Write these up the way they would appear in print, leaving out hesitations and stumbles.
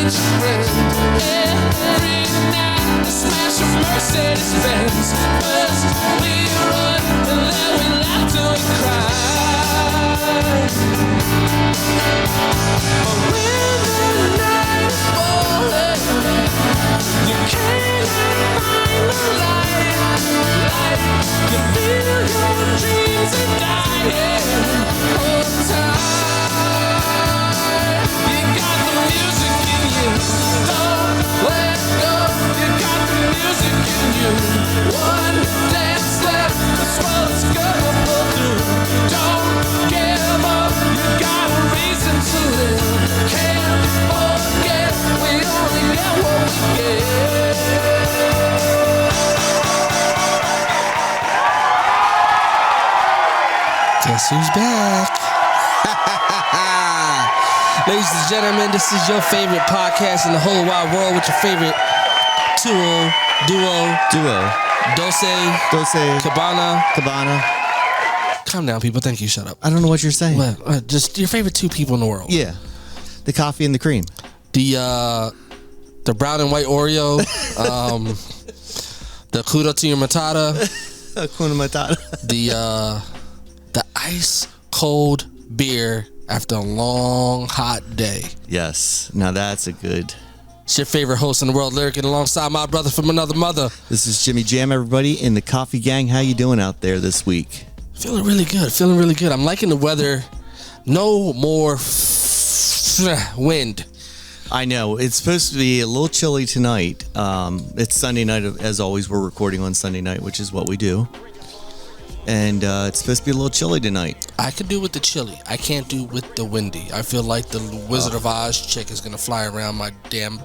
each friend. Every night I smash a Mercedes Benz. First we run and then we laugh till we cry. But when the night is falling, you can't find the light. You feel your dreams are dying. Hold tight. You got the music in you. Don't let go. You got the music in you. One dance left. This world's gonna pull through. Don't give up. You got a reason to live. Can't forget. We only get what we get. Guess who's back? Ladies and gentlemen, this is your favorite podcast in the whole wide world with your favorite duo, Dose, Cabana. Calm down, people. Thank you. Shut up. I don't know what you're saying. What? Just your favorite two people in the world. Yeah. The coffee and the cream. The brown and white Oreo. The Kudo to your Matata. Hakuna Matata. The ice cold beer after a long hot day. Yes. Now that's a good. It's your favorite host in the world, Lyric, and alongside my brother from another mother. This is Jimmy Jam, everybody in the coffee gang. How you doing out there this week? Feeling really good. I'm liking the weather. No more wind. I know. It's supposed to be a little chilly tonight. It's Sunday night. As always, we're recording on Sunday night, which is what we do. And it's supposed to be a little chilly tonight. I could do with the chilly. I can't do with the windy. I feel like the Wizard of Oz chick is going to fly around my damn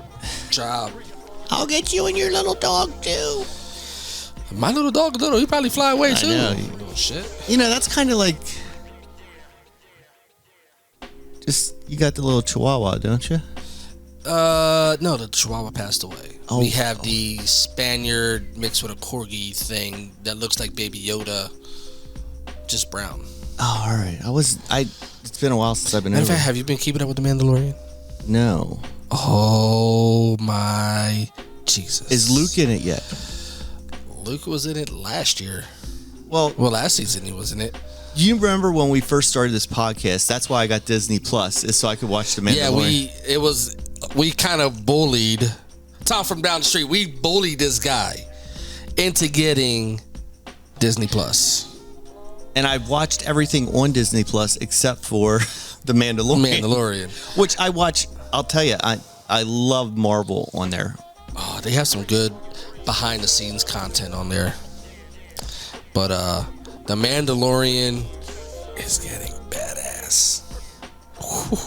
job. I'll get you and your little dog, too. My little dog, he probably fly away, too. I know. Little shit. You know, that's kind of like... Just, you got the little Chihuahua, don't you? No, the Chihuahua passed away. Oh, we have the Spaniard mixed with a Corgi thing that looks like Baby Yoda, just brown. Oh, all right. It's been a while since I've been In over. fact, have you been keeping up with The Mandalorian? No. Oh, my Jesus. Is Luke in it yet? Luke was in it last year. Well, last season he was in it. You remember when we first started this podcast? That's why I got Disney Plus, is so I could watch The Mandalorian. Yeah, we kind of bullied Tom from down the street. We bullied this guy into getting Disney Plus. And I've watched everything on Disney Plus except for The Mandalorian. Which I watch. I'll tell you, I love Marvel on there. Oh, they have some good behind the scenes content on there. But The Mandalorian is getting badass. Whew.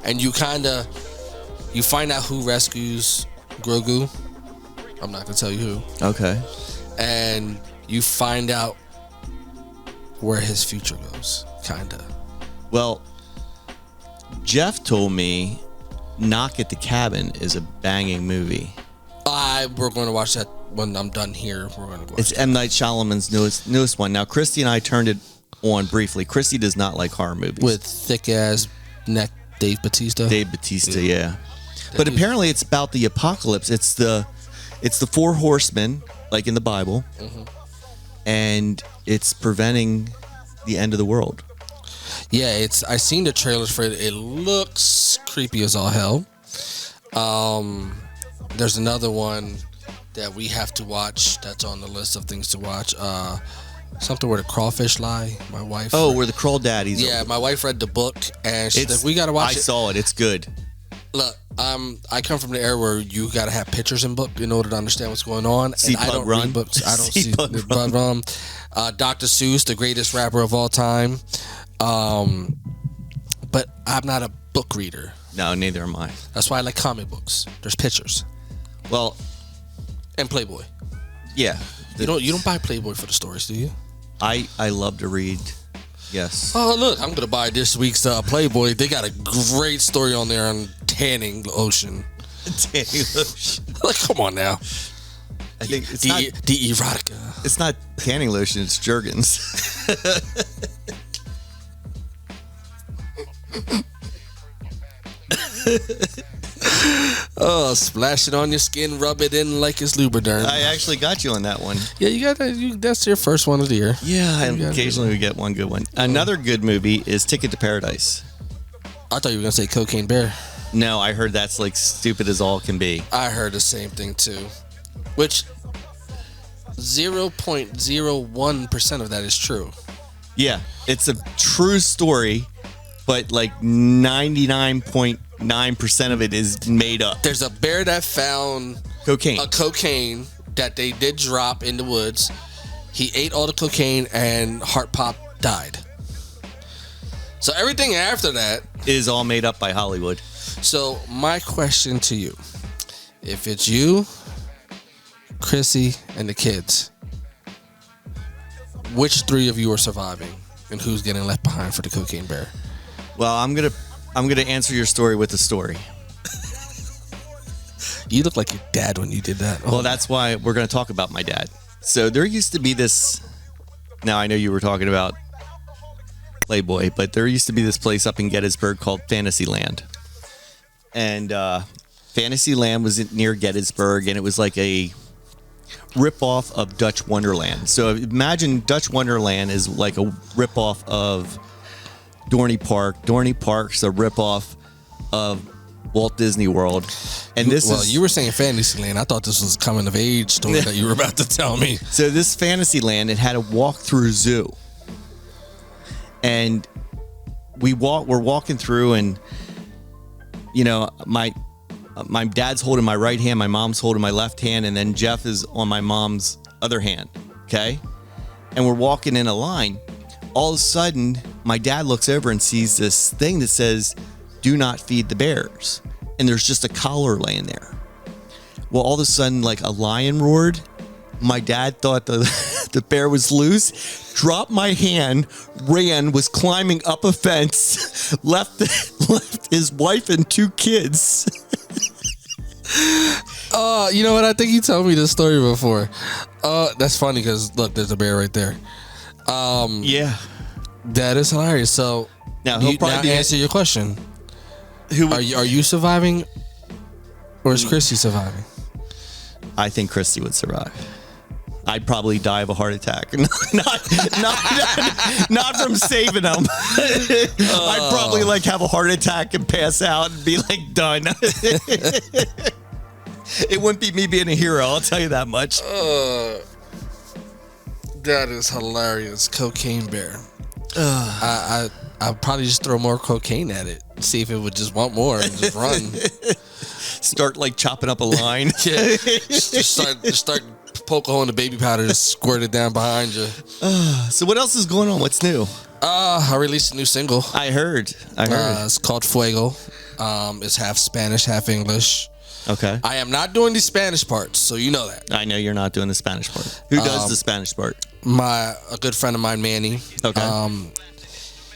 And you find out who rescues Grogu. I'm not gonna tell you who. Okay. And you find out where his future goes, kinda. Well, Jeff told me Knock at the Cabin is a banging movie. We're going to watch that when I'm done here. We're going to watch It's M. Night Shyamalan's newest one. Now, Christy and I turned it on briefly. Christy does not like horror movies. with thick ass neck Dave Bautista. Yeah. But apparently it's about the apocalypse. It's the four horsemen, like in the Bible, and it's preventing the end of the world. Yeah, I seen the trailers for it. It looks creepy as all hell. There's another one that we have to watch that's on the list of things to watch. Something where the crawfish lie. My wife. Oh, where the crawdaddies. Yeah, my wife read the book and she's like, "We gotta watch it." I saw it. It's good. Look, I come from the era where you gotta have pictures in book in order to understand what's going on. See and I don't Run. read books. I don't see Pug Run. Dr. Seuss, the greatest rapper of all time. But I'm not a book reader. No, neither am I. That's why I like comic books. There's pictures. Well, and Playboy. Yeah. You don't buy Playboy for the stories, do you? I love to read. Yes. Oh, look, I'm going to buy this week's Playboy. They got a great story on there on tanning lotion. Tanning lotion. Like, come on now. I think it's the erotica. It's not tanning lotion, it's Jergens. Oh, splash it on your skin, rub it in like it's Lubriderm. I actually got you on that one. Yeah, you got that. That's your first one of the year. Yeah, and occasionally we get one good one. Another good movie is Ticket to Paradise. I thought you were gonna say Cocaine Bear. No, I heard that's like stupid as all can be. I heard the same thing too. Which 0.01% of that is true. Yeah, it's a true story, but like 99.9% of it is made up. There's a bear that found Cocaine. a cocaine that they did drop in the woods. He ate all the cocaine and Heart Pop died. So everything after that Is all made up by Hollywood. So my question to you, if it's you, Chrissy, and the kids, which three of you are surviving and who's getting left behind for the Cocaine Bear? Well, I'm gonna answer your story with a story. You look like your dad when you did that. Well, that's why we're gonna talk about my dad. So there used to be this. Now I know you were talking about Playboy, but there used to be this place up in Gettysburg called Fantasyland. And Fantasyland was near Gettysburg, and it was like a rip-off of Dutch Wonderland. So imagine Dutch Wonderland is like a rip-off of Dorney Park. Dorney Park's a rip-off of Walt Disney World. And you were saying Fantasyland. I thought this was a coming-of-age story that you were about to tell me. So this Fantasyland, it had a walk-through zoo. And we're walking through, and you know, my dad's holding my right hand, my mom's holding my left hand, and then Jeff is on my mom's other hand. Okay, and we're walking in a line. All of a sudden, my dad looks over and sees this thing that says, "Do not feed the bears," and there's just a collar laying there. Well, all of a sudden, like a lion roared. My dad thought the bear was loose, dropped my hand, ran, was climbing up a fence, left his wife and two kids. You know what? I think you told me this story before. That's funny because look, there's a bear right there. Yeah, that is hilarious. So now he'll probably answer your question. Who are you surviving, or is Christy surviving? I think Christy would survive. I'd probably die of a heart attack. not from saving him. I'd probably like have a heart attack and pass out and be like done. It wouldn't be me being a hero, I'll tell you that much. That is hilarious. Cocaine Bear. I'd probably just throw more cocaine at it. See if it would just want more and just run. Start like chopping up a line. Yeah. Just start poke a hole in the baby powder, just squirt it down behind you. So what else is going on? What's new? I released a new single. I heard. It's called Fuego. It's half Spanish, half English. Okay. I am not doing the Spanish parts, so you know that. I know you're not doing the Spanish part. Who does the Spanish part? A good friend of mine, Manny. Okay.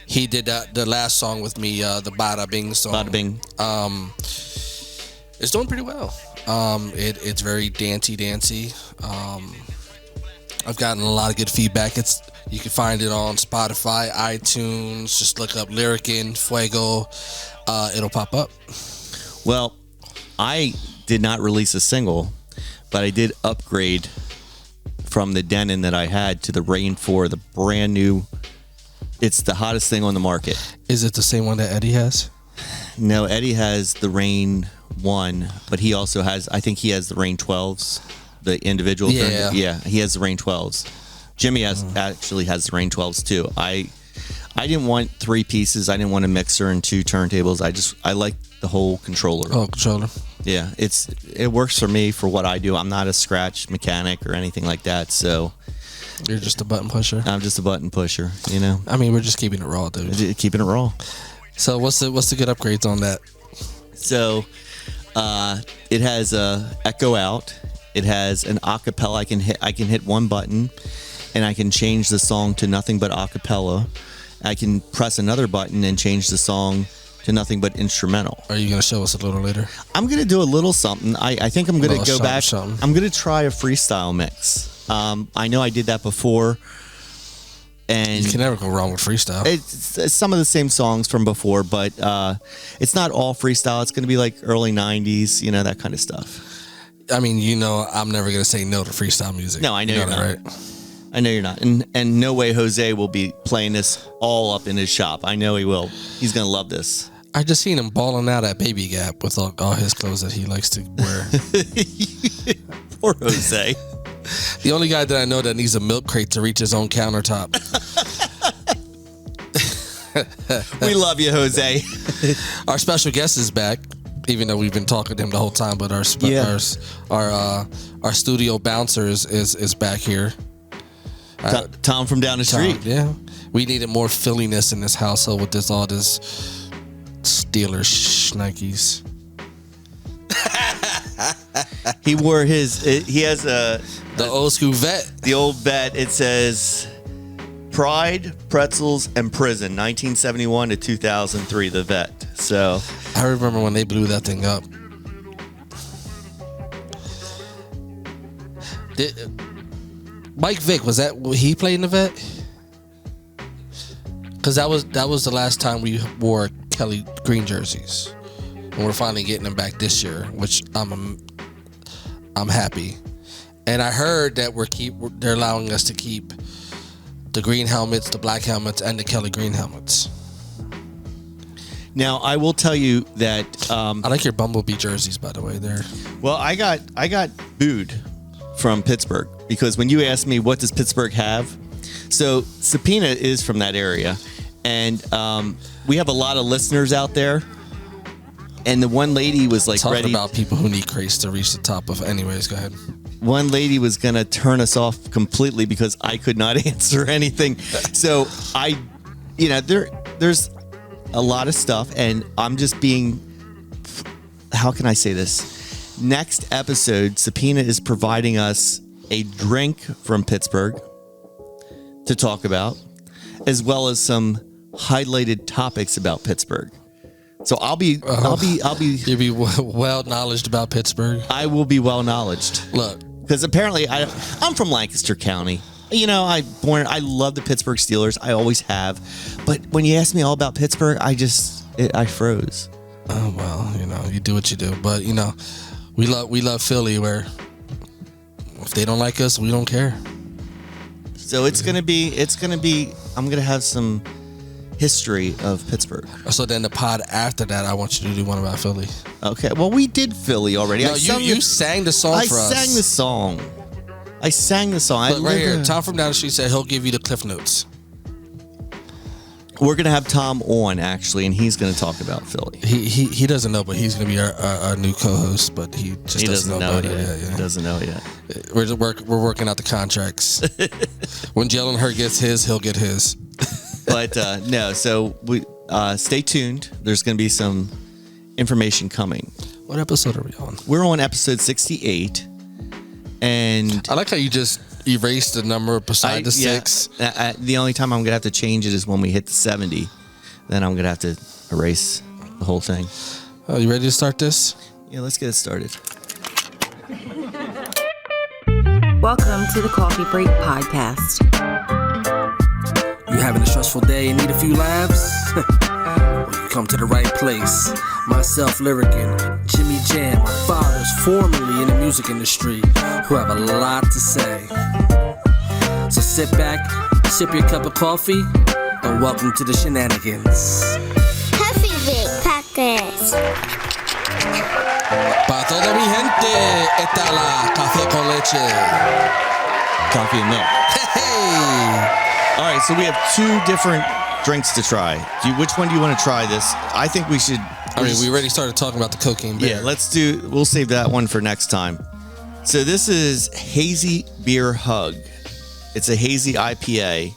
He did the last song with me, the Bada Bing song. Bada Bing. It's doing pretty well. It's very dancey. I've gotten a lot of good feedback. You can find it on Spotify, iTunes. Just look up Lyricin Fuego. It'll pop up. Well, I did not release a single, but I did upgrade from the Denon that I had to the Rain 4, the brand new. It's the hottest thing on the market. Is it the same one that Eddie has? No, Eddie has the Rain 1, but he also has, I think he has the Rain 12s, the individual. Yeah. Yeah, he has the Rain 12s. Jimmy actually has the Rain 12s too. I didn't want three pieces. I didn't want a mixer and two turntables. I like the whole controller. Oh, controller. Yeah, it works for me for what I do. I'm not a scratch mechanic or anything like that, so you're just a button pusher. I'm just a button pusher, you know. I mean, we're just keeping it raw, dude. Keeping it raw. So what's the good upgrades on that? So it has a echo out. It has an acapella. I can hit one button, and I can change the song to nothing but acapella. I can press another button and change the song to nothing but instrumental. Are you going to show us a little later? I'm going to do a little something. I think I'm going to go back. Something. I'm going to try a freestyle mix. I know I did that before And you can never go wrong with freestyle. It's some of the same songs from before, but it's not all freestyle. It's going to be like early 90s, that kind of stuff. I mean, I'm never going to say no to freestyle music. No, I know you're not. Right? I know you're not. And no way Jose will be playing this all up in his shop. I know he will. He's going to love this. I just seen him balling out at Baby Gap with all his clothes that he likes to wear. Poor Jose. The only guy that I know that needs a milk crate to reach his own countertop. We love you, Jose. Our special guest is back, even though we've been talking to him the whole time. But our studio bouncer is back here. Tom from down the street. Yeah, we needed more Philliness in this household with all this Steelers shnikes. He wore he has the old school vet. The old vet. It says Pride, Pretzels, and Prison, 1971 to 2003, the vet. So I remember when they blew that thing up. Mike Vick, he played in the vet? Because that was the last time we wore Kelly Green jerseys. And we're finally getting them back this year, which I'm happy. And I heard that they're allowing us to keep the green helmets, the black helmets, and the Kelly Green helmets. Now I will tell you that I like your Bumblebee jerseys, by the way. Well, I got booed from Pittsburgh because when you asked me what does Pittsburgh have, so Subpoena is from that area, and we have a lot of listeners out there. And the one lady was like talking about people who need crates to reach the top of. Anyways, go ahead. One lady was gonna turn us off completely because I could not answer anything. So there's a lot of stuff, and I'm just being. How can I say this? Next episode, Subpoena is providing us a drink from Pittsburgh to talk about, as well as some highlighted topics about Pittsburgh. So I'll be. You'll be well knowledged about Pittsburgh. I will be well knowledged. Look, because apparently I'm from Lancaster County. I love the Pittsburgh Steelers. I always have. But when you ask me all about Pittsburgh, I froze. Oh well, you do what you do. But we love Philly, where if they don't like us, we don't care. So it's gonna be. I'm gonna have some history of Pittsburgh. So then the pod after that, I want you to do one about Philly. Okay. Well, we did Philly already. No, you sang the song for us. I sang the song. Look, right here, Tom from down the street said he'll give you the Cliff Notes. We're gonna have Tom on actually, and he's gonna talk about Philly. He doesn't know, but he's gonna be our new co-host. But he doesn't know it yet. He doesn't know it yet. We're working out the contracts. When Jalen Hurt gets his, he'll get his. But no, so we stay tuned. There's going to be some information coming. What episode are we on? We're on episode 68, and I like how you just erased the number beside the 6. The only time I'm going to have to change it is when we hit the 70. Then I'm going to have to erase the whole thing. Oh, you ready to start this? Yeah, let's get it started. Welcome to the Coffee Break Podcast. You having a stressful day and need a few laughs? Well, you come to the right place. Myself, Lyrickin, Jimmy Jam, my father's formerly in the music industry, who have a lot to say. So sit back, sip your cup of coffee, and welcome to the shenanigans. Coffee Break Podcast. Para toda mi gente, está la café con leche. Coffee and milk. Hey! All right, so we have 2 different drinks to try. Which one do you want to try this? I think we should. We already started talking about the cocaine beer. Yeah, we'll save that one for next time. So this is Hazy Beer Hug. It's a hazy IPA.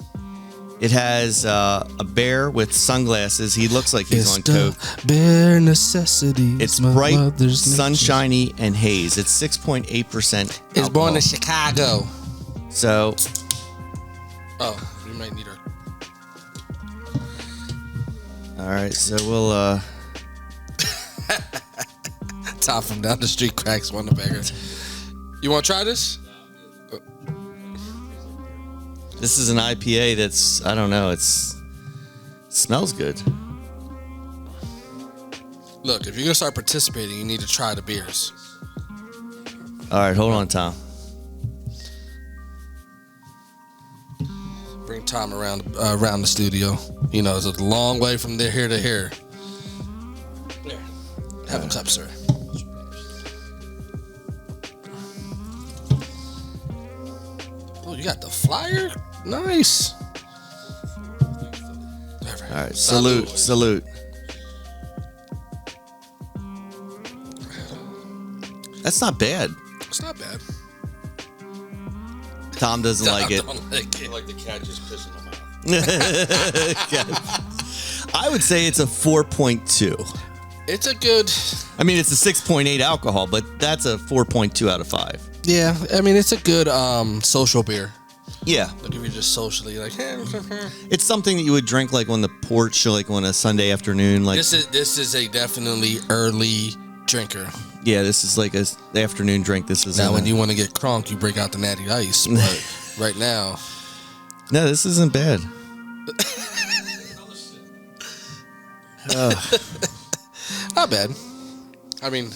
It has a bear with sunglasses. He looks like he's on coke. Bare necessity. It's bright, sunshiny, and haze. It's 6.8%. It's born in Chicago. So. Oh, we might need her. All right, so we'll. Tom from down the street cracks one of the beggars. You want to try this? This is an IPA that's, I don't know, it smells good. Look, if you're gonna start participating, you need to try the beers. All right, hold on, Tom. Bring Tom around the studio. You know, it's a long way from here to here. There, have a cup, sir. Oh, you got the flyer? Nice. All right, salute. That's not bad. It's not bad. Tom doesn't like it. I don't like it. Like the cat just pissing in my mouth. I would say it's a 4.2. It's a good. I mean, it's a 6.8 alcohol, but that's a 4.2 out of 5. Yeah, I mean, it's a good social beer. Yeah. Like if you're just socially like, It's something that you would drink like on the porch, or like on a Sunday afternoon. Like this is a definitely early drinker. yeah, this is like a afternoon drink. This is Now, when you want to get crunk, you break out the natty ice. But right now, no, this isn't bad. not bad. I mean,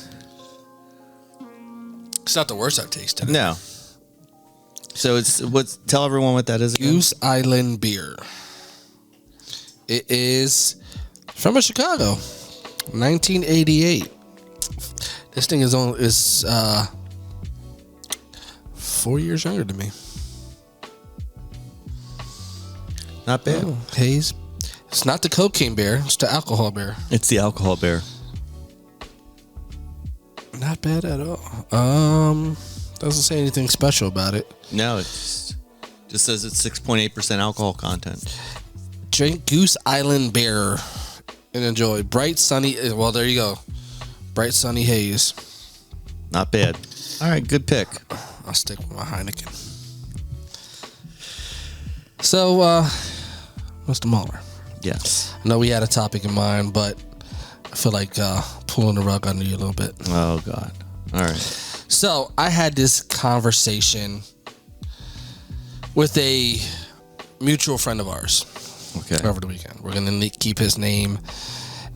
it's not the worst I've tasted. No. So tell everyone what that is again. Goose Island beer. It is from Chicago, 1988. This thing is 4 years younger than me. Not bad. Oh, Haze. It's not the cocaine bear. It's the alcohol bear. It's the alcohol bear. Not bad at all. Doesn't say anything special about it. No, it just says it's 6.8% alcohol content. Drink Goose Island beer and enjoy bright sunny. Well, there you go. Bright sunny haze. Not bad. All right, good pick. I'll stick with my Heineken. So, Mr. Mahler, Yes. I know we had a topic in mind, but I feel like pulling the rug under you a little bit. Oh God. All right. So I had this conversation with a mutual friend of ours Okay. over the weekend. We're gonna keep his name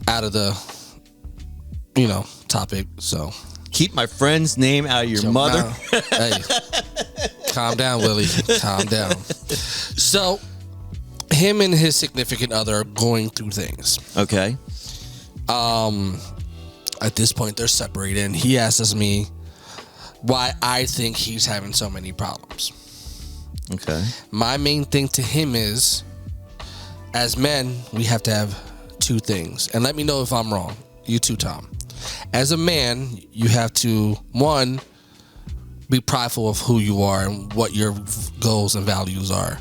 out of the, topic. So Keep my friend's name out of your mother. Hey, calm down, Willie. Calm down. So him and his significant other are going through things. Okay. At this point, they're separated, and he asks me why I think he's having so many problems. Okay. My main thing to him is, as men, we have to have two things. And let me know if I'm wrong. You too, Tom. As a man, you have to, one, be prideful of who you are and what your goals and values are.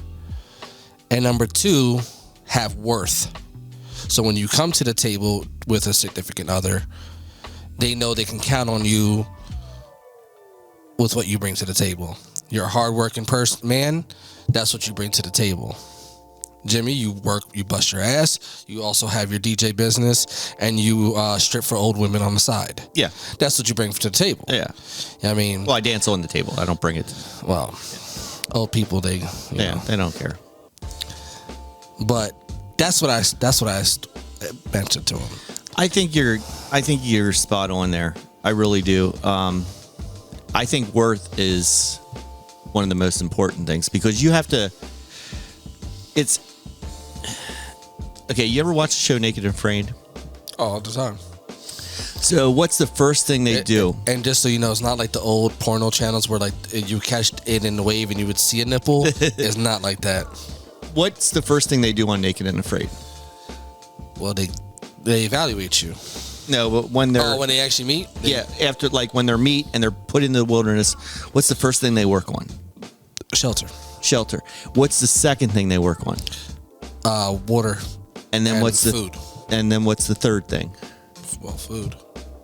And number two, have worth. So when you come to the table with a significant other, they know they can count on you with what you bring to the table. You're a hardworking man. That's what you bring to the table. Jimmy, you work, you bust your ass. You also have your DJ business, and you strip for old women on the side. Yeah. That's what you bring to the table. Yeah. I mean, Well, I dance on the table. I don't bring it. well, old people, they, you know. They don't care. But that's what I mentioned to him. I think you're spot on there. I really do. I think worth is one of the most important things because you have to. It's okay. You ever watch the show Naked and Afraid? All the time. So what's the first thing they do? And just so you know, it's not like the old porno channels where like you catch it in the wave and you would see a nipple. It's not like that. What's the first thing they do on Naked and Afraid? Well, they evaluate you. No, but when they're when they actually meet. after like when they're meet and they're put into the wilderness, what's the first thing they work on? Shelter. Shelter. What's the second thing they work on? Water. And then And what's the food. And then what's the third thing? Well, food.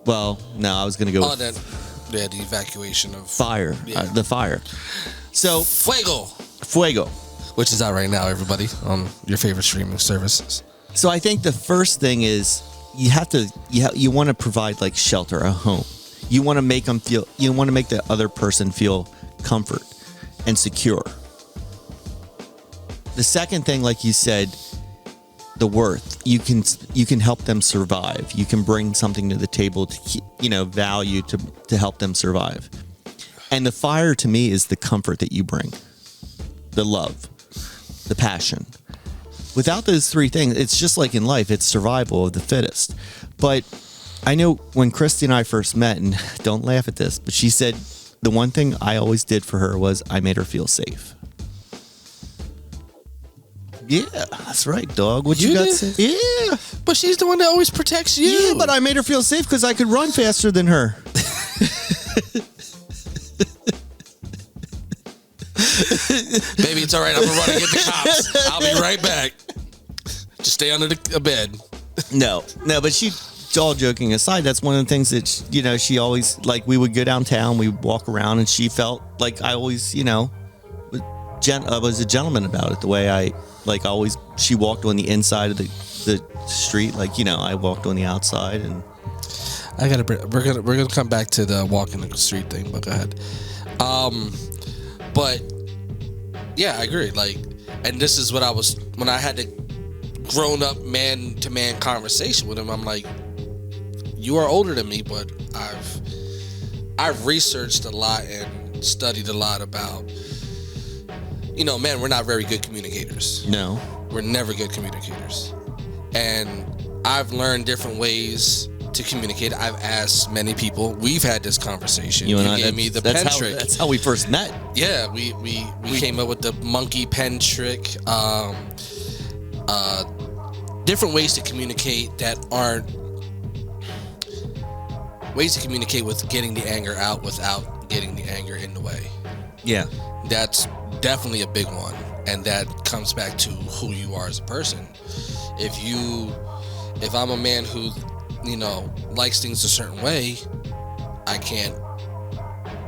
Well, no, I was going to go Oh, with then the evacuation of fire. Yeah. The fire. So Fuego, fuego. which is out right now, everybody, on your favorite streaming services. So I think the first thing is you want to provide like shelter, a home. You want to make the other person feel comfort and secure. the second thing, like you said, the worth. You can help them survive. You can bring something to the table to keep, value to help them survive. And the fire to me is the comfort that you bring, the love, the passion. Without those three things, it's just like in life, it's survival of the fittest. But I know when Christy and I first met, and don't laugh at this, but she said the one thing I always did for her was I made her feel safe. Yeah, that's right, dog. What you got to say? Yeah. But she's the one that always protects you. Yeah, but I made her feel safe because I could run faster than her. Baby, it's all right. I'm going to run and get the cops. I'll be right back. Just stay under the bed. No, but she, all joking aside, that's one of the things that, she always, like, we would go downtown, we would walk around, and she felt like I always, was a gentleman about it. The way she walked on the inside of the street, I walked on the outside, and we're gonna come back to the walking the street thing, but go ahead. But yeah, I agree. And this is what I was when I had the grown up man to man conversation with him. I'm like, you are older than me, but I've researched a lot and studied a lot about. Man, we're not very good communicators. No. We're never good communicators. And I've learned different ways to communicate. I've asked many people. We've had this conversation. You gave me the pen trick. That's how we first met. Yeah, we came up with the monkey pen trick. Different ways to communicate that aren't ways to communicate with getting the anger out without getting the anger in the way. Yeah. That's definitely a big one, and that comes back to who you are as a person. If I'm a man who likes things a certain way, I can't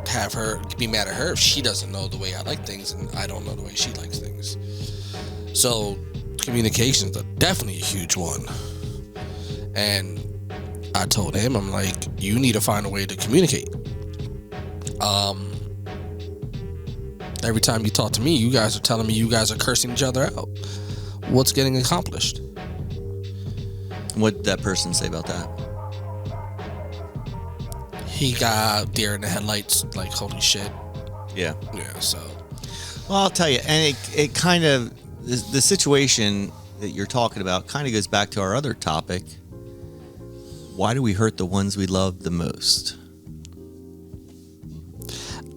have her be mad at her if she doesn't know the way I like things and I don't know the way she likes things. So communication is definitely a huge one, and I told him, I'm like, you need to find a way to communicate. Every time you talk to me, you guys are telling me you guys are cursing each other out. What's getting accomplished? What did that person say about that? He got deer in the headlights, like, holy shit. Yeah. Yeah, so. Well, I'll tell you, and it kind of, the situation that you're talking about kind of goes back to our other topic. Why do we hurt the ones we love the most?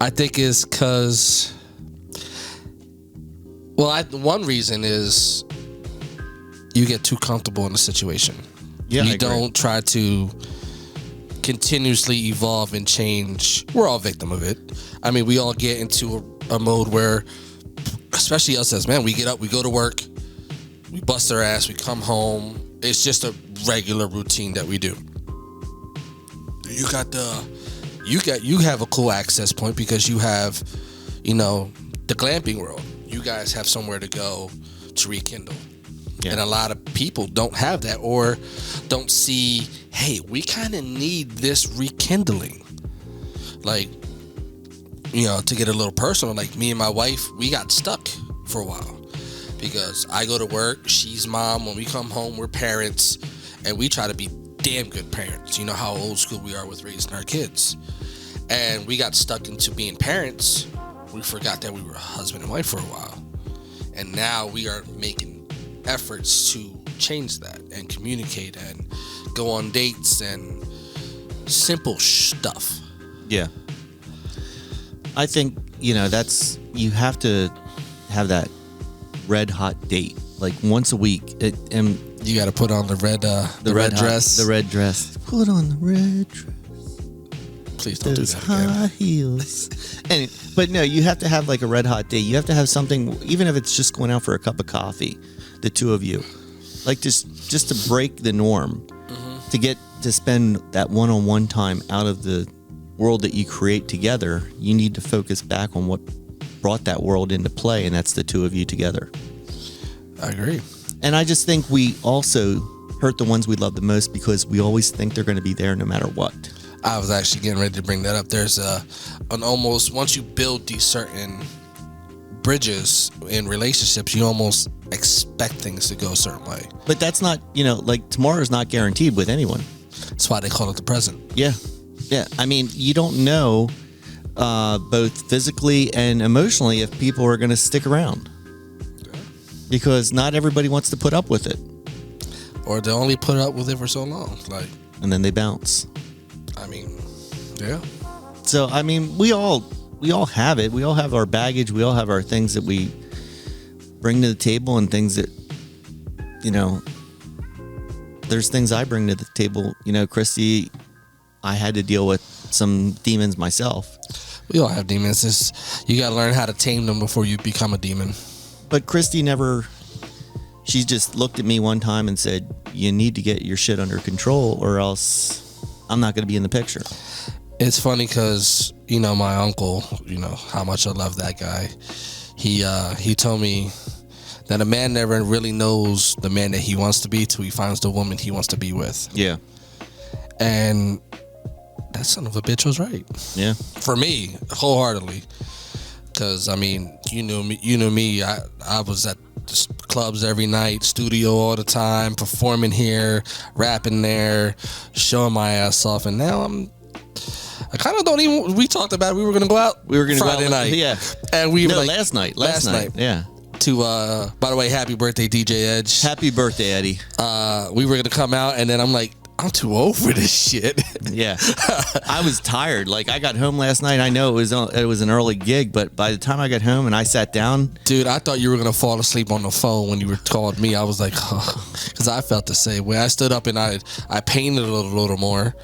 I think it's because... Well, one reason is you get too comfortable in the situation. Yeah, you don't try to continuously evolve and change. We're all victim of it. I mean, we all get into a mode where, especially us as men, we get up, we go to work, we bust our ass, we come home. It's just a regular routine that we do. You have a cool access point because you have, the glamping world. You guys have somewhere to go to rekindle. Yeah. And a lot of people don't have that or don't see, hey, we kind of need this rekindling. To get a little personal, like me and my wife, we got stuck for a while because I go to work, she's mom. When we come home, we're parents, and we try to be damn good parents. You know how old school we are with raising our kids. And we got stuck into being parents. We forgot that we were husband and wife for a while. And now we are making efforts to change that and communicate and go on dates and simple stuff. Yeah. I think, that's, you have to have that red hot date, like once a week. And you got to put on the red dress. The red dress. Put on the red dress. Please don't do that again. High heels. But no, you have to have like a red hot date. You have to have something, even if it's just going out for a cup of coffee, the two of you, like just to break the norm, to get to spend that one-on-one time out of the world that you create together. You need to focus back on what brought that world into play, and that's the two of you together. I agree. And I just think we also hurt the ones we love the most because we always think they're going to be there no matter what. I was actually getting ready to bring that up. There's an almost, once you build these certain bridges in relationships, you almost expect things to go a certain way. But that's not, like tomorrow's not guaranteed with anyone. That's why they call it the present. Yeah. Yeah. I mean, you don't know both physically and emotionally if people are going to stick around. Because not everybody wants to put up with it. Or they only put up with it for so long. And then they bounce. I mean, yeah. So, I mean, we all have it. We all have our baggage. We all have our things that we bring to the table and things that, there's things I bring to the table. Christy, I had to deal with some demons myself. We all have demons. You got to learn how to tame them before you become a demon. But Christy she just looked at me one time and said, you need to get your shit under control or else I'm not going to be in the picture. It's funny because, my uncle, how much I love that guy. He told me that a man never really knows the man that he wants to be till he finds the woman he wants to be with. Yeah. And that son of a bitch was right. Yeah. For me, wholeheartedly. Because, I mean, you knew me. I was at clubs every night, studio all the time, performing here, rapping there, showing my ass off. And now I kind of don't even. We talked about we were going to go out. We were going to go out Friday night. Yeah. And we were last night. Last night. Yeah. To by the way, happy birthday, DJ Edge. Happy birthday, Eddie. We were going to come out, and then I'm like, I'm too old for this shit. Yeah. I was tired. Like, I got home last night. I know it was an early gig, but by the time I got home and I sat down. Dude, I thought you were going to fall asleep on the phone when you were calling me. I was like, because I felt the same way. I stood up and I painted a little more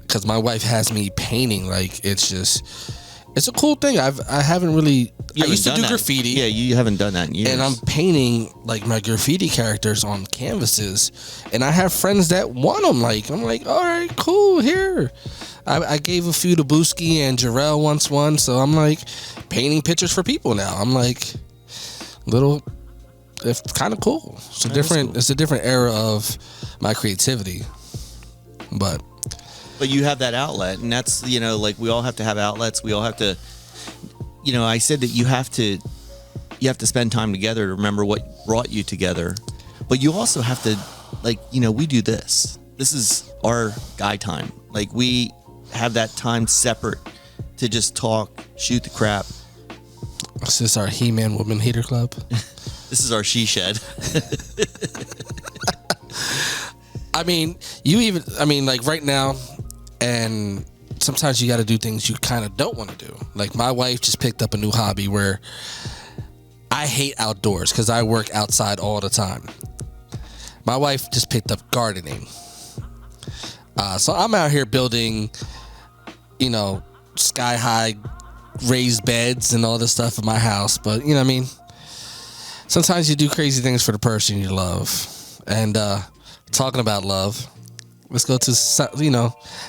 because my wife has me painting. Like, it's a cool thing. I haven't really. I used to do graffiti. Yeah, you haven't done that in years. And I'm painting like my graffiti characters on canvases, and I have friends that want them. I'm like, all right, cool. Here, I gave a few to Booski and Jarrell once one, so I'm like painting pictures for people now. I'm like, it's kind of cool. It's a different era of my creativity, but you have that outlet, and that's, like we all have to have outlets. We all have to, I said that you have to spend time together to remember what brought you together. But you also have to, we do this. This is our guy time. Like, we have that time separate to just talk, shoot the crap. Is this our He-Man Woman Hater Club? This is our she shed. I mean, like right now, and sometimes you got to do things you kind of don't want to do. Like, my wife just picked up a new hobby where I hate outdoors because I work outside all the time. My wife just picked up gardening. So I'm out here building, sky high raised beds and all this stuff in my house. But, sometimes you do crazy things for the person you love. And talking about love, let's go to,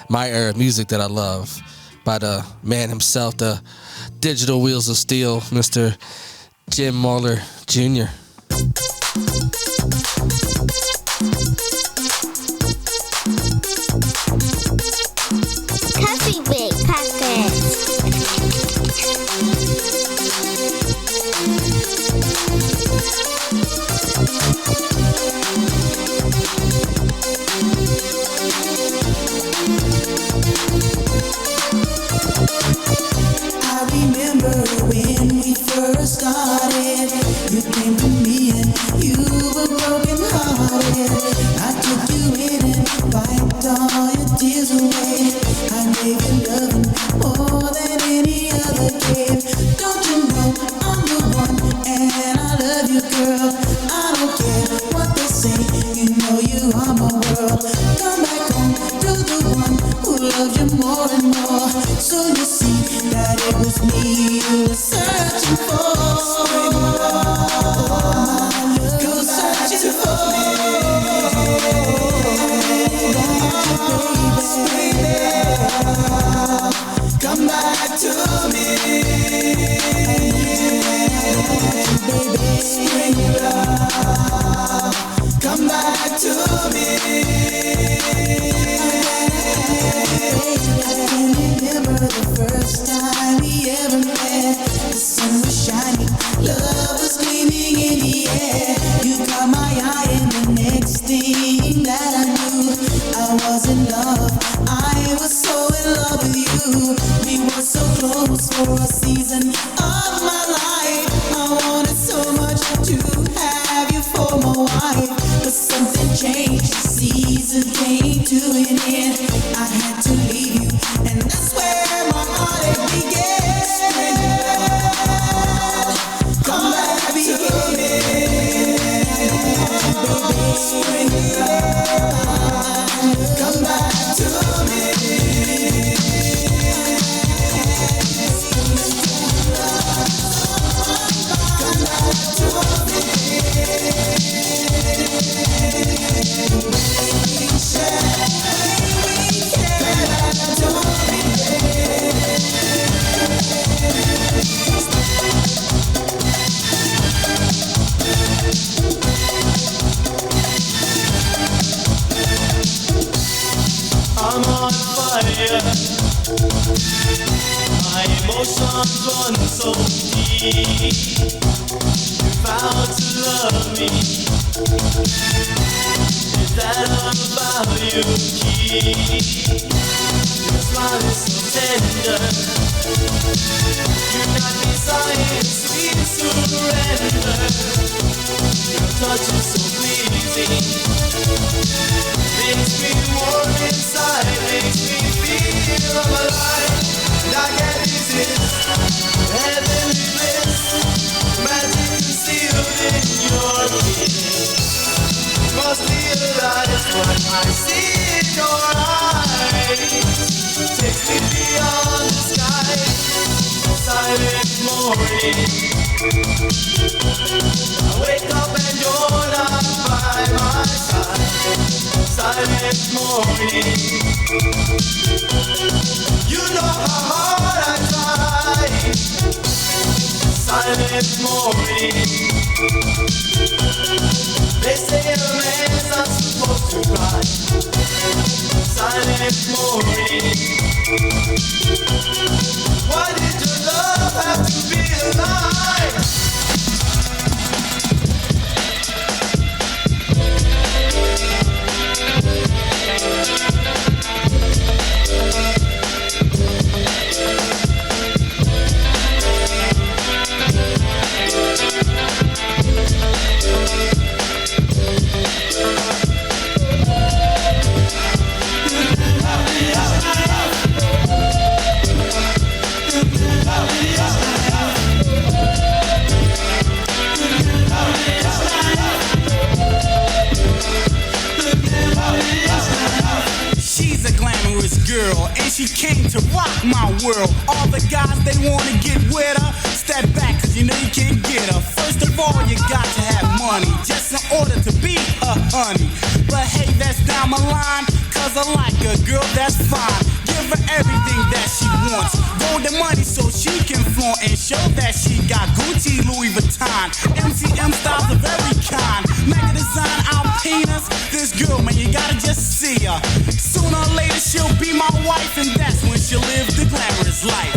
my era of music that I love by the man himself, the Digital Wheels of Steel, Mr. Jim Mahler Jr. Coffee Break Podcast. I remember when we first started. You came to me and you were broken hearted. I took you in and wiped all your tears away. I gave you loving more than any other gave. Don't you know I'm the one and I love you, girl. I don't care what they say. You know you are my world. Come back home to the one who loves you more and more. So you see that it was me you were searching for. run so deep. You vowed to love me. Is that all about you keep? Your smile is so tender. You got me sighing sweet surrender. Your touch is so pleasing. Makes me warm inside. Makes me feel I'm alive. And I get resist. Heavenly bliss. Magic concealed in your kiss. Must realize what I see in your eyes. Takes me beyond the sky. Silent morning. I wake up and you're not by my side. Silent morning. You know how hard I try. Silent morning. They say a man's not supposed to cry. Silent morning. Why did your love have to be a lie? She's a glamorous girl, and she came to rock my world. All the guys, they wanna get with her. Step back, cause you know you can't get her. First of all, you got to have money, just in order to be a honey. But hey, that's down my line, cause I like a girl that's fine. Give her everything that she wants. Golden money so she can flaunt and show that she got Gucci, Louis Vuitton. MCM styles of every kind. Mega design Alpinas. This girl, man, you gotta just see her. Sooner or later she'll be my wife, and that's when she'll live the glamorous life.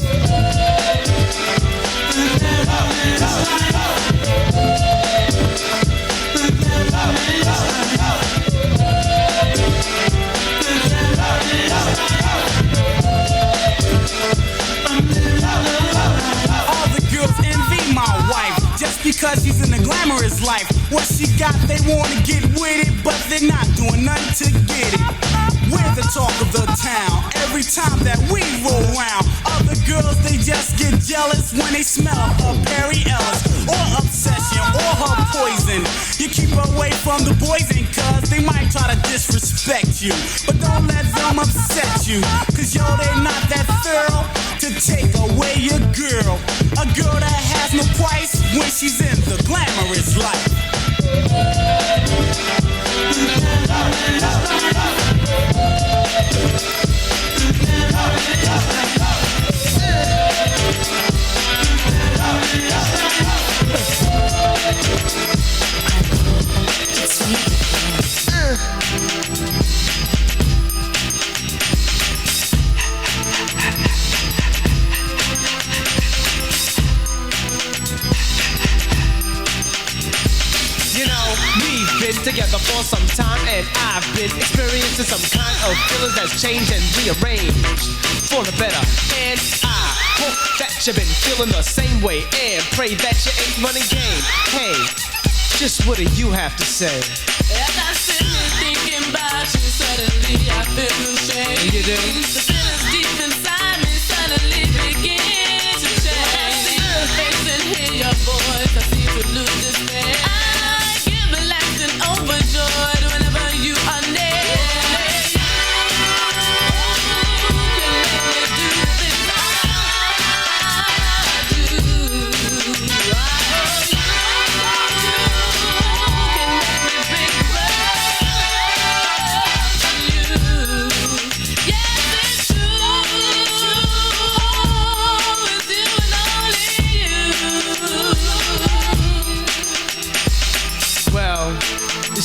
All the girls envy my wife just because she's in the glamorous life. What she got, they wanna get with it, but they're not doing nothing to get it. We're the talk of the town. Every time that we roll round, other girls, they just get jealous when they smell her Perry Ellis, or Obsession, or her Poison. You keep away from the poison, cause they might try to disrespect you. But don't let them upset you, cause yo, they're not that thorough to take away your girl. A girl that has no price when she's in the glamorous life. Been together for some time, and I've been experiencing some kind of feelings that's changed and rearranged for the better. And I hope that you've been feeling the same way, and pray that you ain't running game. Hey, just what do you have to say? As I sit here thinking about you, suddenly I feel shame. You do? The feelings deep inside me suddenly begin to change. When I see your face and hear your voice, I seem to lose despair. I get relaxed and overjoyed whenever you are near.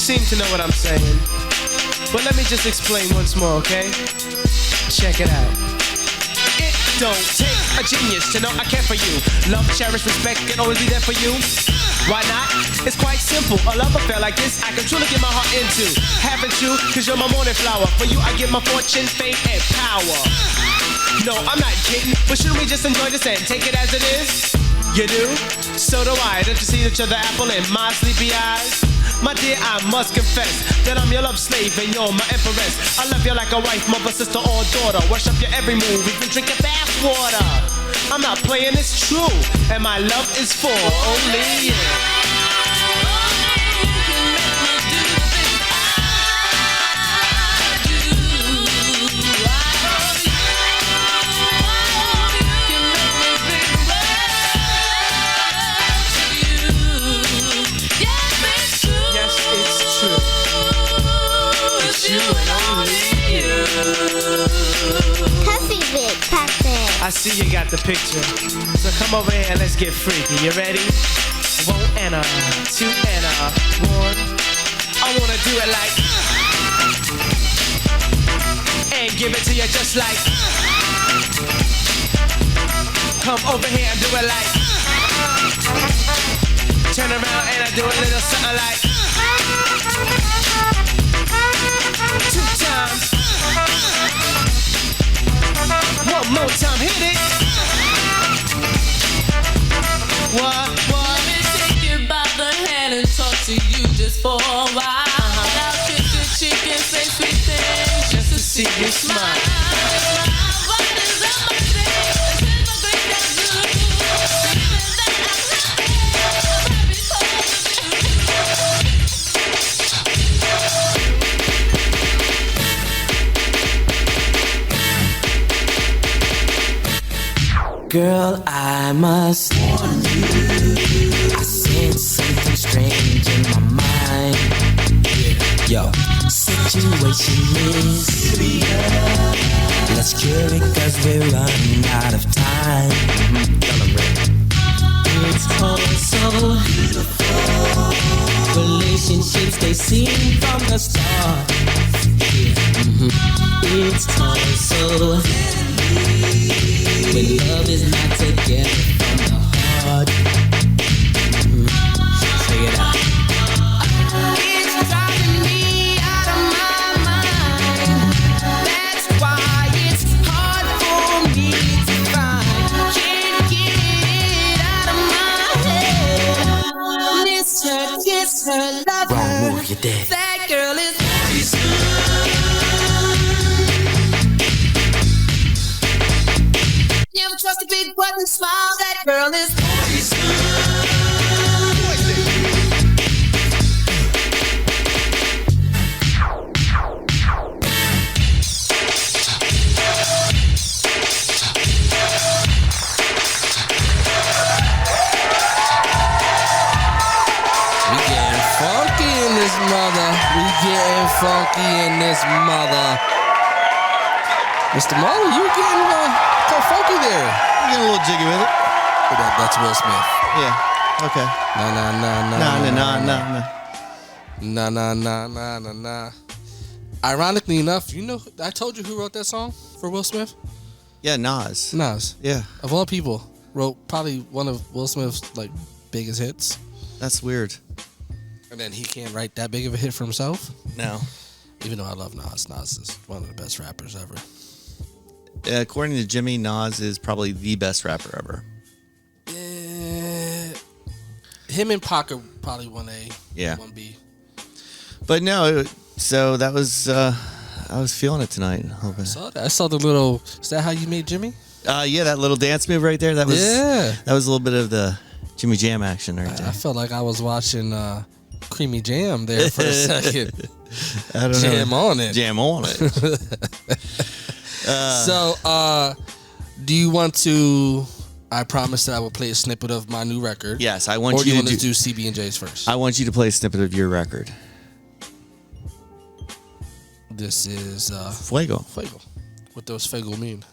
Seem to know what I'm saying, but let me just explain once more, okay? Check it out. It don't take a genius to know I care for you. Love, cherish, respect, and always be there for you. Why not? It's quite simple. A love affair like this, I can truly get my heart into. Haven't you? Cause you're my morning flower. For you, I get my fortune, fame, and power. No, I'm not kidding. But shouldn't we just enjoy this and take it as it is? You do? So do I. Don't you see that you're the apple in my sleepy eyes? My dear, I must confess that I'm your love slave and you're my empress. I love you like a wife, mother, sister, or daughter. Worship your every move, even drinking bath water. I'm not playing, it's true, and my love is for only you. I see you got the picture, so come over here and let's get freaky. You ready? 1 and a 2 and a 1. I wanna do it like, and give it to you just like. Come over here and do it like. Turn around and I do a little something like. 2 times. 1 more time, hit it. What? Let me take you by the hand and talk to you just for a while. I'll kiss your cheek and say sweet things just to see you smile. What is up my thing? It's my great Girl, I must warn you, I sense something strange in my mind. Yo, situation is serious. Let's cure it cause we're running out of time. It's all so beautiful. Relationships, they seem from the start. It's all so when love is not together from the heart. Check it out. It's driving me out of my mind. That's why it's hard for me to find. Can't get it out of my head. Miss her lover. Wrong move, you're dead. That girl is poison. Never trust a big button smile. That girl is poison. Funky in this mother. Mr. Marley, you getting kind of funky there. I'm getting a little jiggy with it. That's Will Smith. Yeah. Okay. Nah. Ironically enough, you know, I told you who wrote that song for Will Smith? Yeah, Nas. Yeah. Of all people, wrote probably one of Will Smith's like biggest hits. That's weird. And then he can't write that big of a hit for himself? No. Even though I love Nas. Nas is one of the best rappers ever. According to Jimmy, Nas is probably the best rapper ever. Him and Pac are probably 1A, yeah. 1B. But no, so that was, I was feeling it tonight. I saw that. I saw the little, is that how you made Jimmy? Yeah, that little dance move right there. That was, that was a little bit of the Jimmy Jam action right there. I felt like I was watching Creamy Jam there for a second. I don't Jam know. on it. Jam on it. So, do you want to? I promised that I would play a snippet of my new record. Yes, I want you. Or do you want to to do CB and J's first? I want you to play a snippet of your record. This is Fuego. Fuego. What does Fuego mean?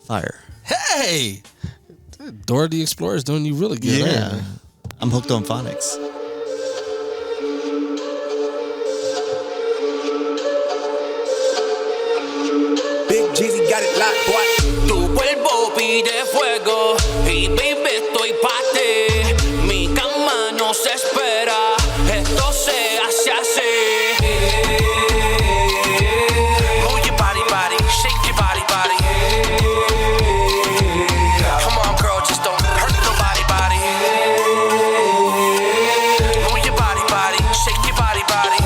Fire. Hey, Dora the Explorer is doing you really good. Yeah, right? I'm hooked on phonics. Big Jeezy got it locked, boy. Tu cuerpo Y baby, estoy pa' ti. Mi cama no se espera. Esto se hace así. Move your body, body. Shake your body, body. Come on, girl, just don't hurt nobody, body. Move your body, body. Shake your body, body.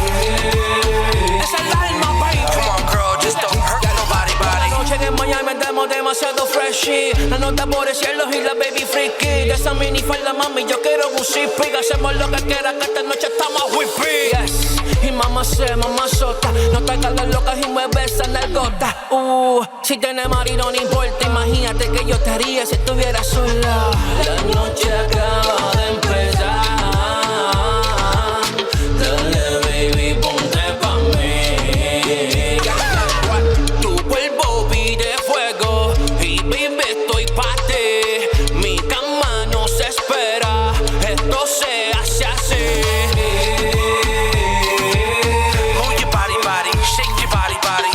There's a lot in my brain. Come on, girl, just don't hurt nobody, body. La noche en Miami andamos demasiado freshy. La nota por el cielo y la baby freaky. De esa mini falda, mami, yo quiero un zippy. Hacemos lo que quiera, que esta noche estamos whippy. Yes, y mamá se, mamá sota. No te calas locas y mueve esa nalgota. Si tienes marido no importa. Imagínate que yo te haría si estuviera sola. La noche acaba de empezar. Dale, baby, ponte pa' mí. Tu cuerpo pide fuego. Y baby, estoy pa' ti. Mi cama no se espera. Esto se hace así. Move your body, body. Shake your body, body.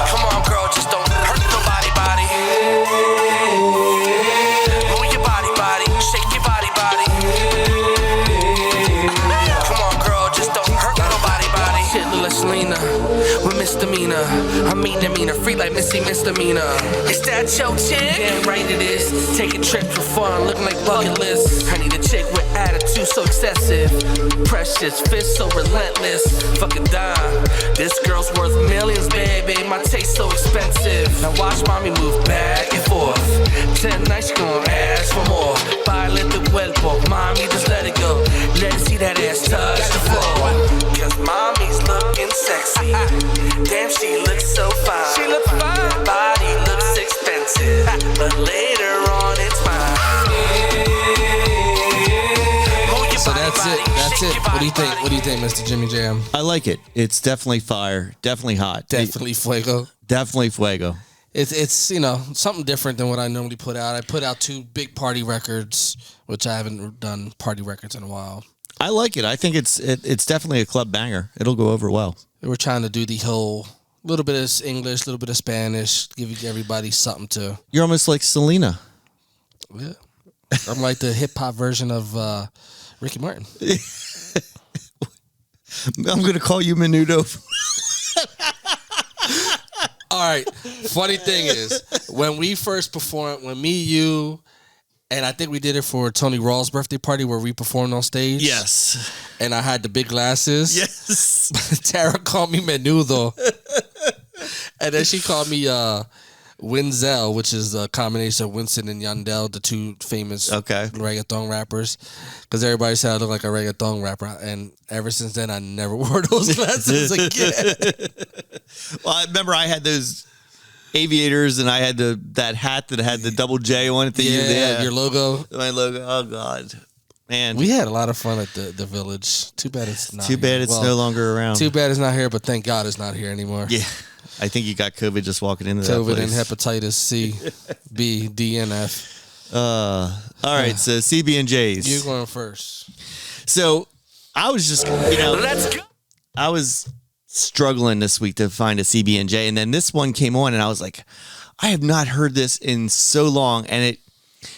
Come on, girl, just don't hurt nobody, body. Move your body, body. Shake your body, body. Come on, girl, just don't hurt nobody, body. Shit, little Selena with misdemeanor. I mean, free like Missy Misdemeanor. Is that your chick? Damn right it is. Taking trips for fun, looking like bucket list. I need a chick with attitude so excessive. Precious, fist so relentless. Fucking dime. This girl's worth millions, baby. My taste so expensive. Now watch mommy move back and forth. 10 nights she gon' ask for more. Baile tu cuerpo, mommy, just let it go. Let her see that ass touch the floor. Cause mommy's looking sexy. Damn, she looks so fine. She look fine. That body looks expensive, but later on it's mine. So that's it. That's it. What do you think? What do you think, Mr. Jimmy Jam? I like it. It's definitely fire. Definitely hot. Definitely fuego. Definitely fuego. It's you know, something different than what I normally put out. I put out 2 big party records, which I haven't done party records in a while. I like it. I think it's definitely a club banger. It'll go over well. We're trying to do the whole little bit of English, a little bit of Spanish, give everybody something to. You're almost like Selena. Yeah, I'm like the hip hop version of Ricky Martin. I'm gonna call you Menudo. All right. Funny thing is, when we first performed, when me, you, and I think we did it for Tony Rawls' birthday party where we performed on stage. Yes. And I had the big glasses. Yes. Tara called me Menudo. And then she called me Winzel, which is a combination of Winston and Yandel, the 2 famous reggaeton rappers. Because everybody said I look like a reggaeton rapper. And ever since then, I never wore those glasses again. Well, I remember I had those aviators and I had that hat that had the double J on it. Your logo. My logo. Oh, God. Man. We had a lot of fun at the village. Too bad it's not Too bad here. it's no longer around. Too bad it's not here, but thank God it's not here anymore. Yeah. I think you got COVID just walking into that COVID place. and hepatitis C, B, D, and F. All right, so CB&Js. You're going first. So I was just, Let's go. I was struggling this week to find a CB&J, and then this one came on, and I was like, I have not heard this in so long, and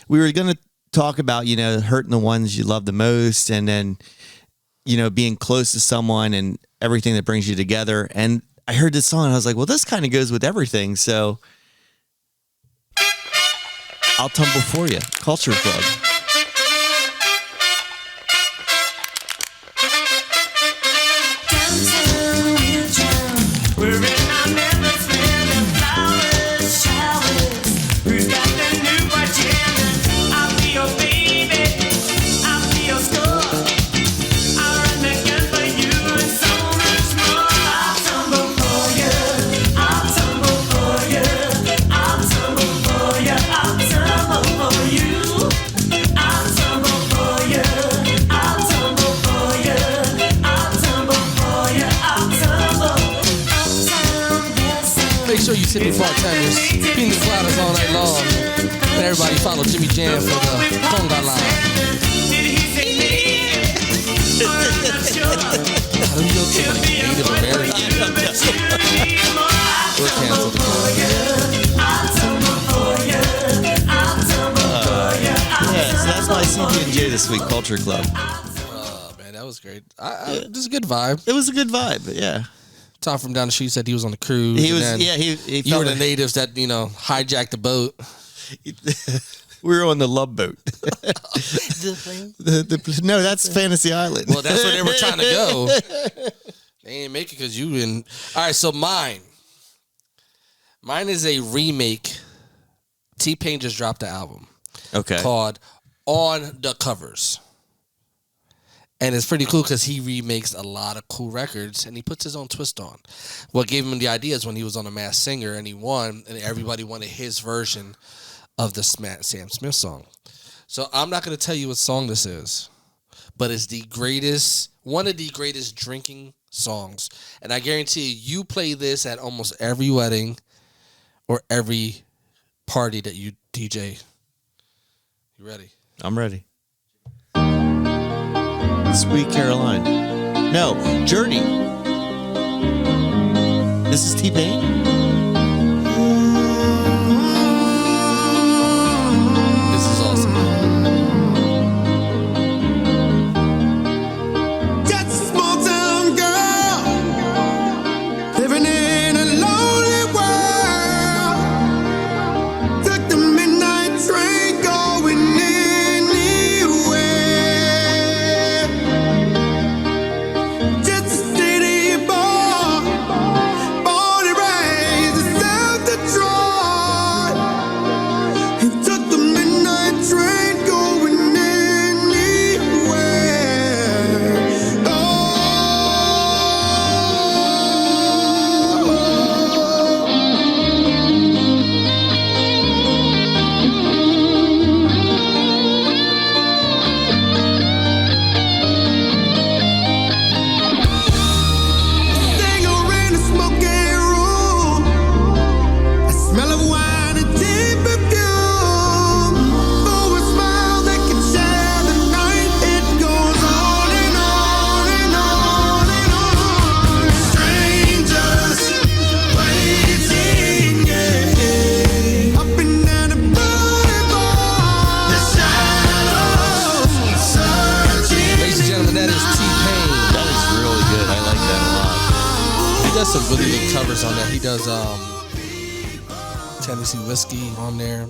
we were going to talk about, hurting the ones you love the most, and then, being close to someone and everything that brings you together, and I heard this song and I was like, well, this kind of goes with everything. So I'll tumble for you. Culture Club. We're in our never smelling flowers, showers. Who's got the new pajamas? I'll be your baby. I'll be your store. I'll run the gun for you and so much more. I'll tumble for you. I'll tumble for you. I'll tumble for you. I'll tumble for you. I'll tumble for you. I'll tumble for you. I'll tumble for you. I'll tumble. Make sure you tip your bartenders. Pina coladas all night long. And everybody follow Jimmy Jam for the conga line. How do you go to like Native American? We're canceled again. this week, Culture Club. Oh, man, that was great. Just a good vibe. It was a good vibe, yeah. Tom from down the street said he was on the cruise. He was, and then he you were the natives that, hijacked the boat. We were on the Love Boat. No, that's Fantasy Island. Well, that's where they were trying to go. They ain't make it because you didn't. All right, so mine is a remake. T-Pain just dropped the album. Okay. Called On the Covers. And it's pretty cool because he remakes a lot of cool records and he puts his own twist on. What gave him the idea is when he was on The Masked Singer and he won, and everybody wanted his version of the Sam Smith song. So I'm not going to tell you what song this is, but it's one of the greatest drinking songs. And I guarantee you play this at almost every wedding or every party that you DJ. You ready? I'm ready. Sweet Caroline. No, Journey. This is T-Pain? This is awesome. Just a small town girl living in a lonely world. Took the midnight train going anywhere. Just a city boy, born and raised in South Detroit. He took the midnight train going anywhere. Oh. Singer in a smoky room, a smell of wine and deep perfume. For a smile that can share the night, it goes on and on and on and on. Strangers waiting, yeah. Up and down the boulevard, the shadows searching. Ladies and gentlemen, that is T-Pain. That is really good. I like that a lot. He does some really good covers on that. He does Tennessee Whiskey on there.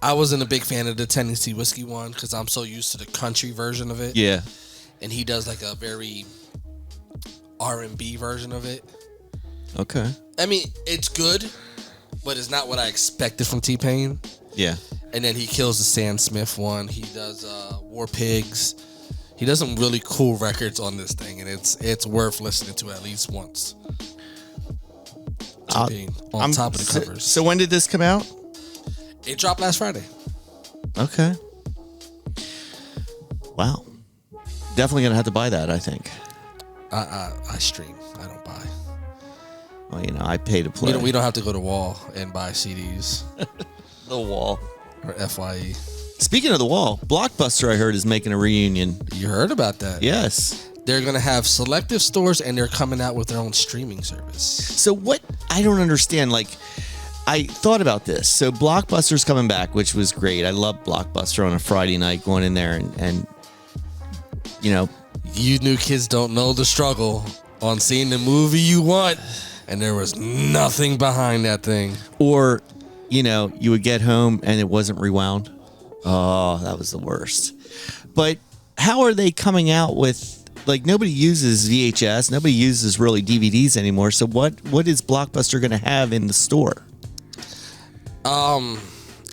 I wasn't a big fan of the Tennessee Whiskey one because I'm so used to the country version of it. Yeah. And he does like a very R&B version of it. Okay. I mean, it's good, but it's not what I expected from T-Pain. Yeah. And then he kills the Sam Smith one. He does War Pigs. He does some really cool records on this thing, and it's worth listening to at least once. T-Pain on top of the covers. So when did this come out? It dropped last Friday. Okay. Wow. Definitely gonna have to buy that, I think. I stream. I don't buy. Well, I pay to play. We don't have to go to Wall and buy CDs The Wall. or FYE. Speaking of The Wall, Blockbuster, I heard, is making a reunion. You heard about that? Yes. They're going to have selective stores and they're coming out with their own streaming service. So what? I don't understand. Like, I thought about this. So Blockbuster's coming back, which was great. I love Blockbuster on a Friday night, going in there and You new kids don't know the struggle on seeing the movie you want, and there was nothing behind that thing. Or, you would get home and it wasn't rewound. Oh, that was the worst. But how are they coming out with, like, nobody uses VHS, nobody uses really DVDs anymore. So what is Blockbuster going to have in the store? I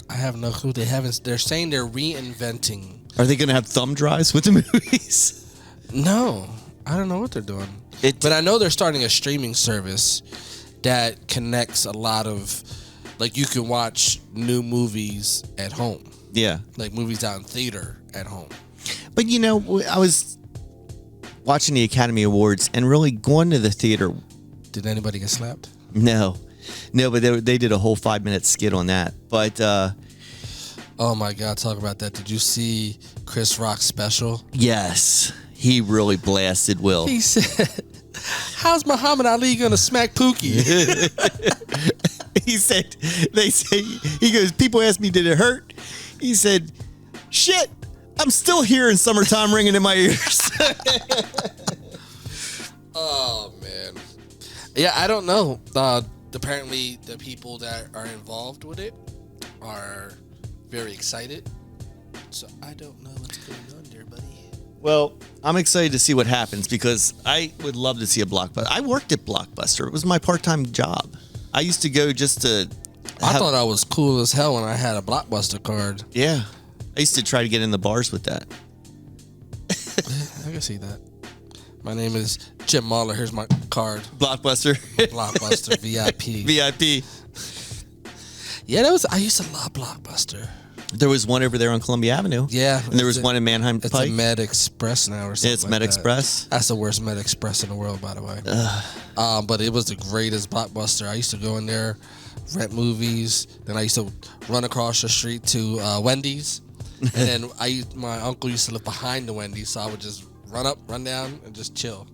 have no clue. They're saying they're reinventing. Are they going to have thumb drives with the movies? No, I don't know what they're doing. But I know they're starting a streaming service that connects a lot of, like, you can watch new movies at home. Yeah. Like movies out in theater at home. But, I was watching the Academy Awards and really going to the theater. Did anybody get slapped? No, but they did a whole 5-minute skit on that. But, oh my God, talk about that. Did you see Chris Rock's special? Yes. He really blasted Will. He said, how's Muhammad Ali going to smack Pookie? He goes, people asked me, did it hurt? He said, shit, I'm still hearing "Summertime" ringing in my ears. Oh man. Yeah, I don't know. Apparently, the people that are involved with it are very excited. So I don't know what's going on there, buddy. Well, I'm excited to see what happens because I would love to see a Blockbuster. I worked at Blockbuster. It was my part-time job. I used to go just to. I thought I was cool as hell when I had a Blockbuster card. Yeah, I used to try to get in the bars with that. I can see that. My name is Jim Mahler. Here's my card. Blockbuster. Blockbuster VIP. VIP. Yeah, I used to love Blockbuster. There was one over there on Columbia Avenue. Yeah. And there was one in Manheim It's Pike. a Med Express now or something. It's like Med that. Express. That's the worst Med Express in the world, by the way. But it was the greatest Blockbuster. I used to go in there, rent movies. Then I used to run across the street to Wendy's. And then my uncle used to live behind the Wendy's, so I would just run up, run down, and just chill.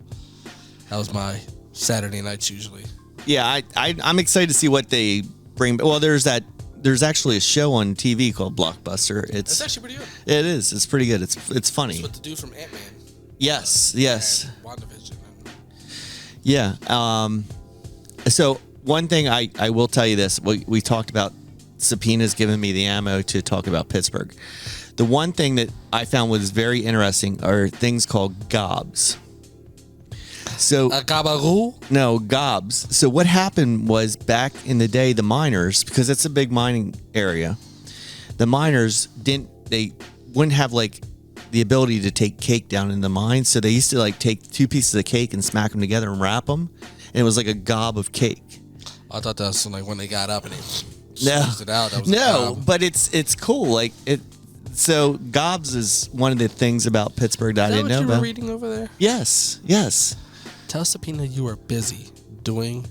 That was my Saturday nights usually. Yeah, I'm excited to see what they bring. Well, there's actually a show on TV called Blockbuster. It's actually pretty good. It is. It's pretty good. It's funny. It's with the dude from Ant-Man. Yes. And WandaVision. Yeah. So one thing I will tell you this. We talked about subpoenas giving me the ammo to talk about Pittsburgh. The one thing that I found was very interesting are things called gobs. So A gabaroo? No, gobs. So what happened was back in the day, the miners, because it's a big mining area, the miners wouldn't have like the ability to take cake down in the mine. So they used to like take two pieces of cake and smack them together and wrap them. And it was like a gob of cake. I thought that was like when they got up and they No, squeezed it out. That was a no, gob. but it's cool. Like it. So gobs is one of the things about Pittsburgh that I didn't know Is that what you about. were reading over there? Yes. Tell Subpoena you were busy doing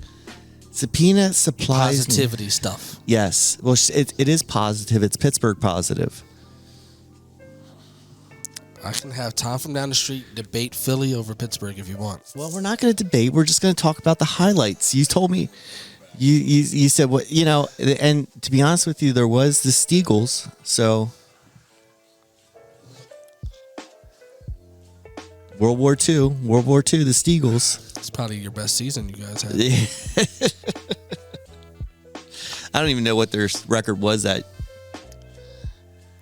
Subpoena supplies me. positivity stuff. Yes. Well, it is positive. It's Pittsburgh positive. I can have Tom from down the street debate Philly over Pittsburgh if you want. Well, we're not going to debate. We're just going to talk about the highlights. You told me, you said what, and to be honest with you, there was the Steagles. So World War II, the Steagles. It's probably your best season you guys had. I don't even know what their record was at.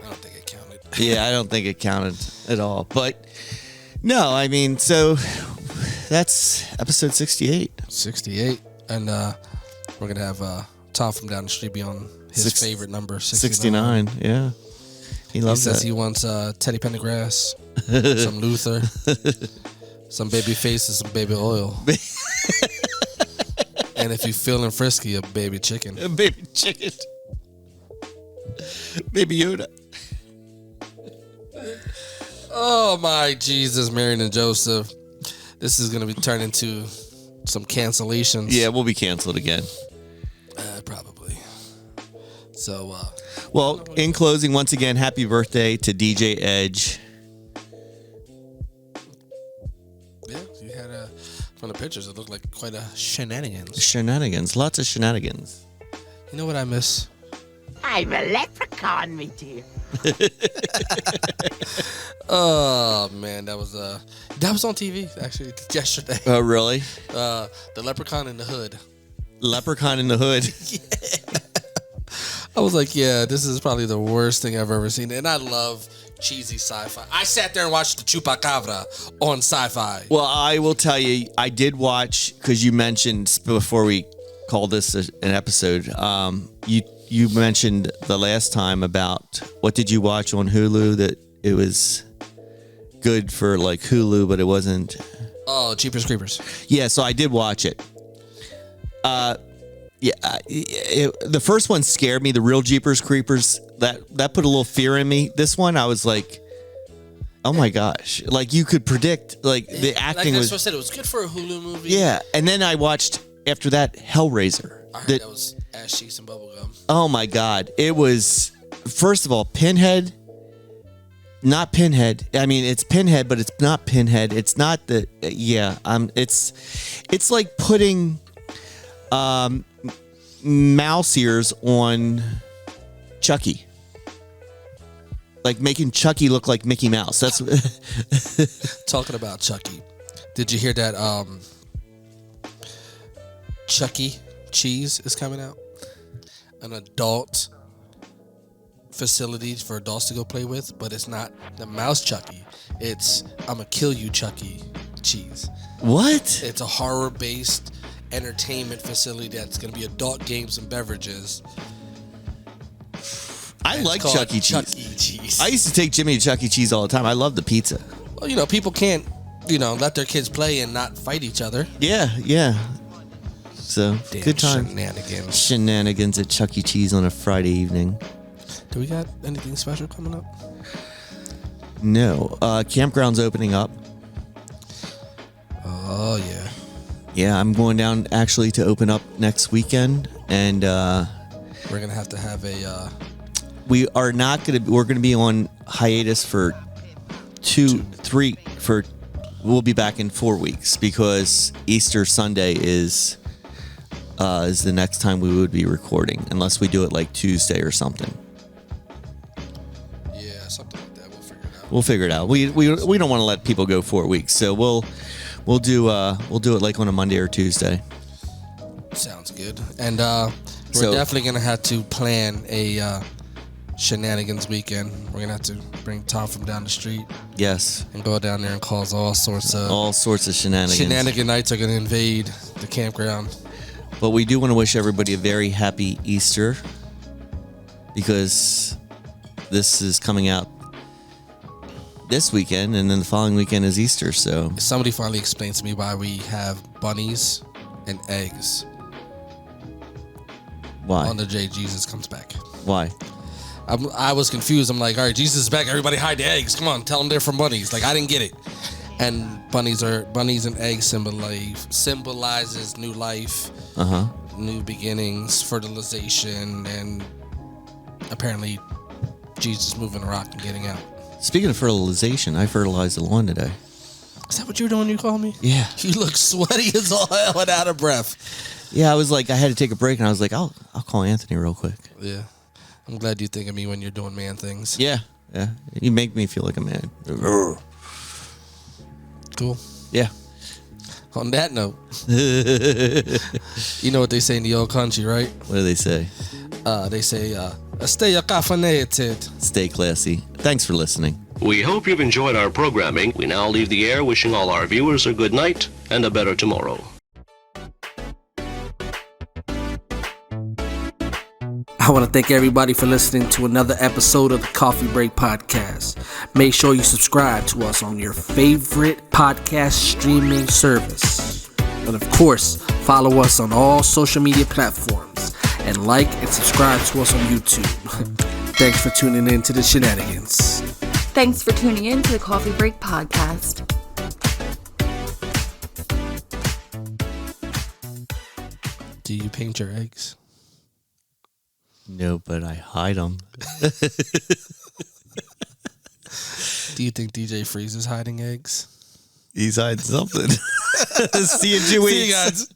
I don't think it counted. Yeah, I don't think it counted at all. But no, I mean, so that's episode 68. 68. And we're going to have Tom from down the street be on his favorite number, 69. 69, yeah. He loves says that. he wants Teddy Pendergrass, some Luther, some baby face, and some baby oil. And if you're feeling frisky, a baby chicken. A baby chicken. Baby Yoda. Oh my Jesus, Marion and Joseph. This is going to be turned into some cancellations. Yeah, we'll be canceled again. Probably. So, well, in closing, once again, happy birthday to DJ Edge. yeah, you had from the pictures, it looked like quite a shenanigans. Shenanigans. Lots of shenanigans. You know what I miss? I'm a leprechaun, me dear. Oh man, that was on TV actually yesterday. Oh, really? The Leprechaun in the Hood. Leprechaun in the Hood. I was like, yeah, this is probably the worst thing I've ever seen. And I love cheesy sci-fi. I sat there and watched the Chupacabra on sci-fi. Well, I will tell you, I did watch, because you mentioned before we called this an episode, you mentioned the last time about what did you watch on Hulu that it was good for like Hulu, but it wasn't. Oh, Jeepers Creepers. Yeah, so I did watch it. The first one scared me. The real Jeepers Creepers, that put a little fear in me. This one, I was like, oh my gosh! Like you could predict, like the acting like was. I said, it was good for a Hulu movie. Yeah, and then I watched after that Hellraiser. I heard that was ass cheeks and bubblegum. Oh my God! It was first of all Pinhead. Not Pinhead. I mean, it's Pinhead, but it's not Pinhead. It's not the. Yeah. It's like putting mouse ears on Chucky. like making Chucky look like Mickey Mouse. That's Talking about Chucky. Did you hear that Chucky cheese is coming out? An adult facility for adults to go play with, but it's not the mouse Chucky. It's I'ma kill you Chucky cheese. what? It's a horror-based entertainment facility that's going to be adult games and beverages. I And like it's called Chuck E. Cheese. Chuck E. Cheese. I used to take Jimmy to Chuck E. Cheese all the time. I love the pizza. Well, you know, people can't, let their kids play and not fight each other. Yeah. So Damn good time. Shenanigans at Chuck E. Cheese on a Friday evening. Do we got anything special coming up? No. Campground's opening up. Oh, yeah. Yeah, I'm going down actually to open up next weekend, and We're going to have a... we're going to be on hiatus for we'll be back in 4 weeks because Easter Sunday is the next time we would be recording, unless we do it like Tuesday or something. Yeah, something like that. We'll figure it out. We don't want to let people go 4 weeks, so we'll do it like on a Monday or Tuesday. Sounds good. And we're definitely going to have to plan a shenanigans weekend. We're going to have to bring Tom from down the street. Yes. And go down there and cause all sorts of shenanigans. Shenanigan nights are going to invade the campground. But we do want to wish everybody a very happy Easter, because this is coming out this weekend, and then the following weekend is Easter. So somebody finally explained to me why we have bunnies and eggs. Why? On the day Jesus comes back. Why? I was confused. I'm like, all right, Jesus is back. Everybody hide the eggs. Come on, tell them they're from bunnies. Like, I didn't get it. And bunnies and eggs symbolizes new life, new beginnings, fertilization, and apparently Jesus moving a rock and getting out. Speaking of fertilization, I fertilized the lawn today. Is that what you were doing? You called me? Yeah. You look sweaty as all hell and out of breath. Yeah, I was like, I had to take a break, and I was like, I'll call Anthony real quick. Yeah. I'm glad you think of me when you're doing man things. Yeah. You make me feel like a man. Cool. Yeah. On that note, you know what they say in the old country, right? What do they say? They say, stay caffeinated. Stay classy. Thanks for listening. We hope you've enjoyed our programming. We now leave the air wishing all our viewers a good night and a better tomorrow. I want to thank everybody for listening to another episode of the Coffee Break Podcast. Make sure you subscribe to us on your favorite podcast streaming service. And of course, follow us on all social media platforms. And like and subscribe to us on YouTube. Thanks for tuning in to the shenanigans. Thanks for tuning in to the Coffee Break Podcast. Do you paint your eggs? No, but I hide them. Do you think DJ Freeze is hiding eggs? He's hiding something. See you in 2 weeks. See you guys.